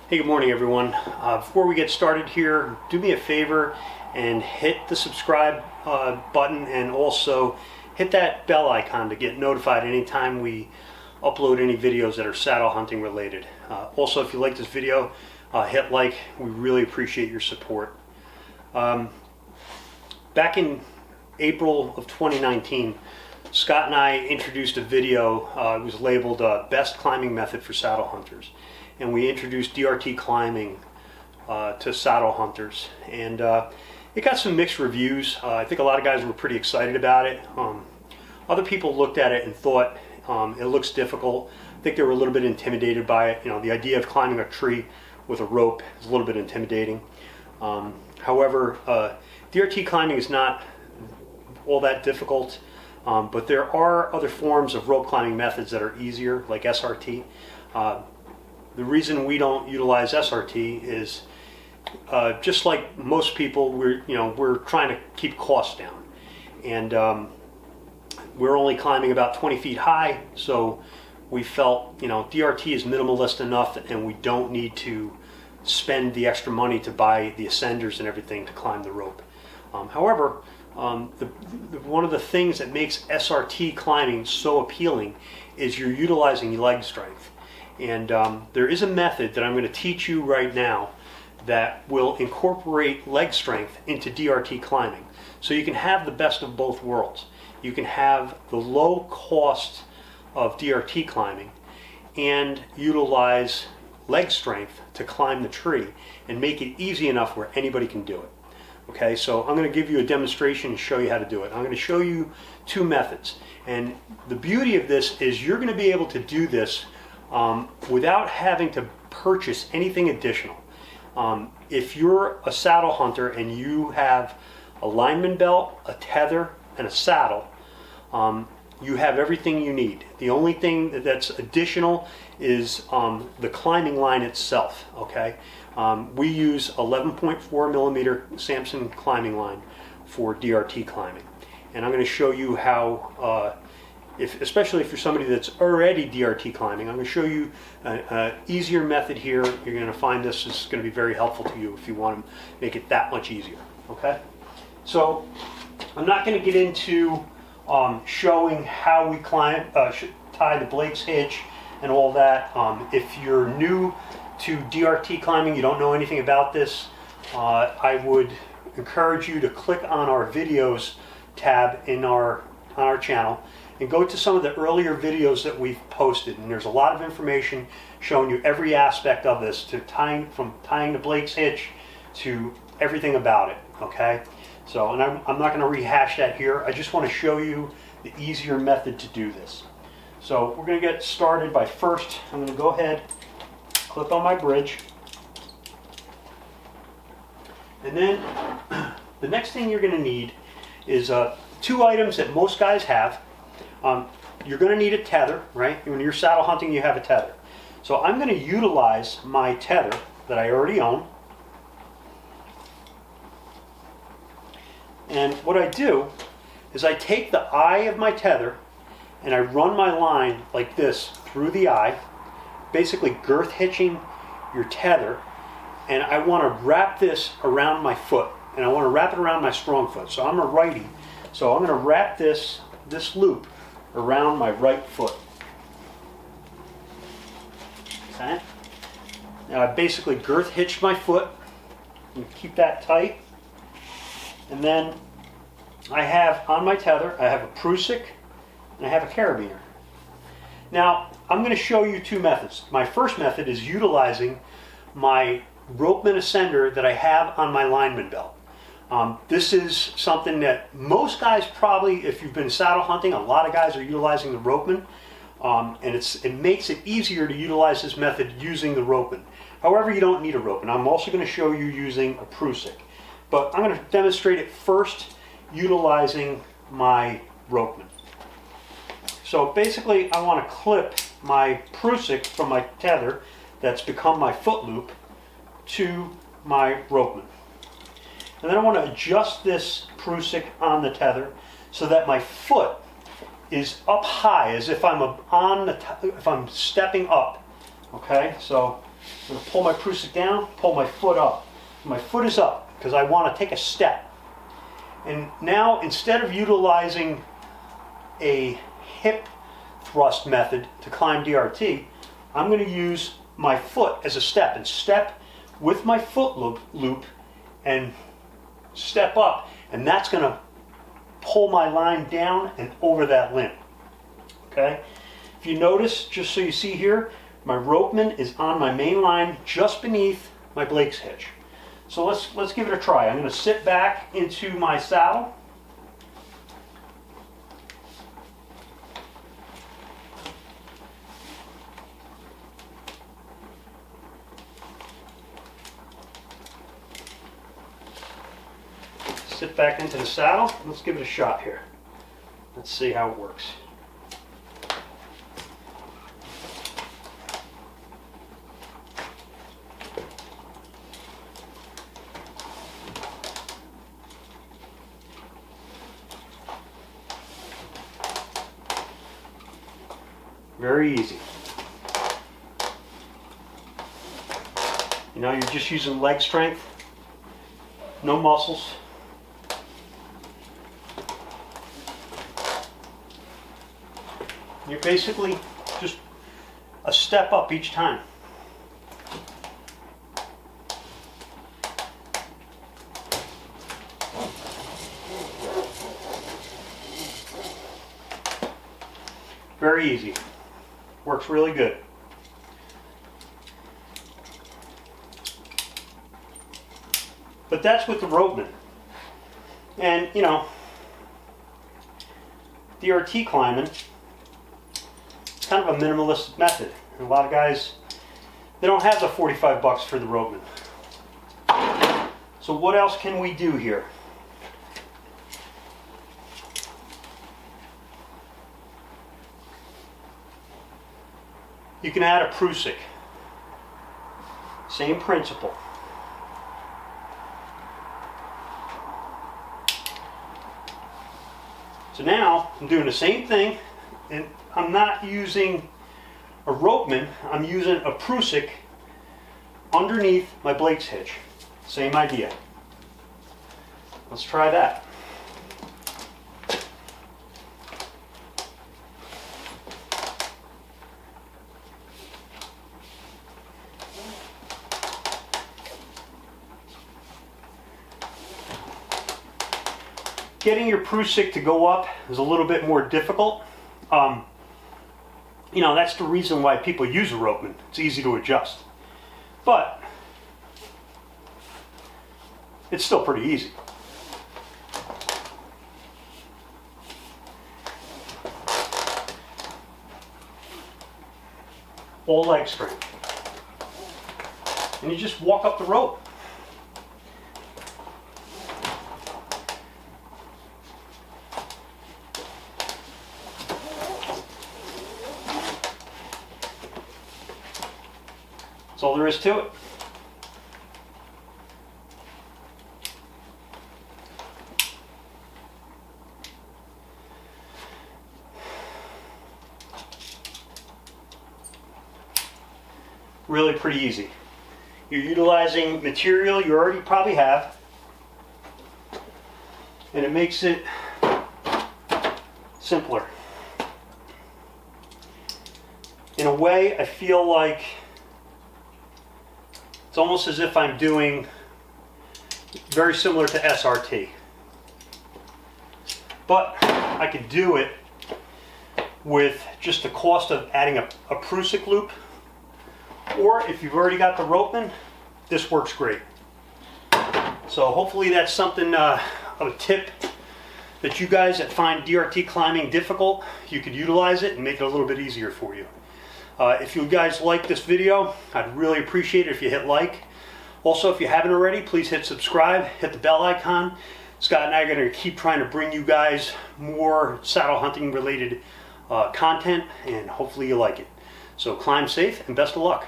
Hey, good morning everyone. Before we get started here, do me a favor and hit the subscribe button and also hit that bell icon to get notified anytime we upload any videos that are saddle hunting related. Also, if you like this video, hit like. We really appreciate your support. Back in April of 2019, Scott and I introduced a video. It was labeled Best Climbing Method for Saddle Hunters. And we introduced DRT climbing to saddle hunters. And it got some mixed reviews. I think a lot of guys were pretty excited about it. Other people looked at it and thought it looks difficult. I think they were a little bit intimidated by it. You know, the idea of climbing a tree with a rope is a little bit intimidating. However, DRT climbing is not all that difficult. But there are other forms of rope climbing methods that are easier, like SRT. The reason we don't utilize SRT is just like most people, we're trying to keep costs down, and we're only climbing about 20 feet high, so we felt DRT is minimalist enough, and we don't need to spend the extra money to buy the ascenders and everything to climb the rope. However, one of the things that makes SRT climbing so appealing is you're utilizing leg strength. And there is a method that I'm going to teach you right now that will incorporate leg strength into DRT climbing. So you can have the best of both worlds. You can have the low cost of DRT climbing and utilize leg strength to climb the tree and make it easy enough where anybody can do it. Okay, so I'm going to give you a demonstration and show you how to do it. I'm going to show you two methods. And the beauty of this is you're going to be able to do this without having to purchase anything additional. If you're a saddle hunter and you have a lineman belt, a tether, and a saddle, you have everything you need. The only thing that's additional is the climbing line itself. Okay, we use 11.4 millimeter Samson climbing line for DRT climbing, and I'm going to show you how. Especially if you're somebody that's already DRT climbing, I'm going to show you an easier method here. You're going to find this is going to be very helpful to you if you want to make it that much easier. Okay, so I'm not going to get into showing how we climb, tie the Blake's hitch and all that. If you're new to DRT climbing, you don't know anything about this, I would encourage you to click on our videos tab on our channel and go to some of the earlier videos that we've posted, and there's a lot of information showing you every aspect of this, from tying the Blake's hitch to everything about it. Okay, so and I'm not going to rehash that here. I just want to show you the easier method to do this. So we're going to get started by first I'm going to go ahead, clip on my bridge, and then the next thing you're going to need is two items that most guys have. You're going to need a tether, right? When you're saddle hunting, you have a tether. So I'm going to utilize my tether that I already own. And what I do is I take the eye of my tether and I run my line like this through the eye, basically girth hitching your tether. And I want to wrap this around my foot, and I want to wrap it around my strong foot. So I'm a righty, so I'm going to wrap this loop around my right foot. Okay. Now I basically girth hitched my foot and keep that tight. And then I have on my tether, I have a prusik and I have a carabiner. Now I'm going to show you two methods. My first method is utilizing my ropeman ascender that I have on my lineman belt. This is something that most guys probably, if you've been saddle hunting, a lot of guys are utilizing the ropeman, and it makes it easier to utilize this method using the ropeman. However, you don't need a ropeman. I'm also going to show you using a prusik, but I'm going to demonstrate it first utilizing my ropeman. So basically, I want to clip my prusik from my tether that's become my foot loop to my ropeman. And then I want to adjust this prusik on the tether so that my foot is up high, as if I'm stepping up. Okay, so I'm going to pull my Prusik down, pull my foot up. My foot is up because I want to take a step. And now, instead of utilizing a hip thrust method to climb DRT, I'm going to use my foot as a step and step with my foot loop and step up, and that's going to pull my line down and over that limb. Okay? If you notice, just so you see here, my ropeman is on my main line just beneath my Blake's hitch. So let's give it a try. I'm going to sit back into my saddle. Sit back into the saddle. Let's give it a shot here. Let's see how it works. Very easy. You know, you're just using leg strength, no muscles. You're basically just a step up each time. Very easy. Works really good. But that's with the ropeman. And, you know, DRT climbing, it's kind of a minimalist method. And a lot of guys, they don't have the 45 bucks for the ropeman. So what else can we do here? You can add a Prusik. Same principle. So now I'm doing the same thing, and I'm not using a ropeman, I'm using a Prusik underneath my Blake's hitch. Same idea. Let's try that. Getting your Prusik to go up is a little bit more difficult. You know, that's the reason why people use a ropeman. It's easy to adjust. But it's still pretty easy. All leg strength. And you just walk up the rope. That's all there is to it. Really pretty easy. You're utilizing material you already probably have, and it makes it simpler. In a way, I feel like it's almost as if I'm doing very similar to SRT. But I could do it with just the cost of adding a Prusik loop. Or if you've already got the ropeman, this works great. So hopefully that's something of a tip that you guys that find DRT climbing difficult, you could utilize it and make it a little bit easier for you. If you guys like this video, I'd really appreciate it if you hit like. Also, if you haven't already, please hit subscribe, hit the bell icon. Scott and I are going to keep trying to bring you guys more saddle hunting related content, and hopefully you like it. So climb safe and best of luck.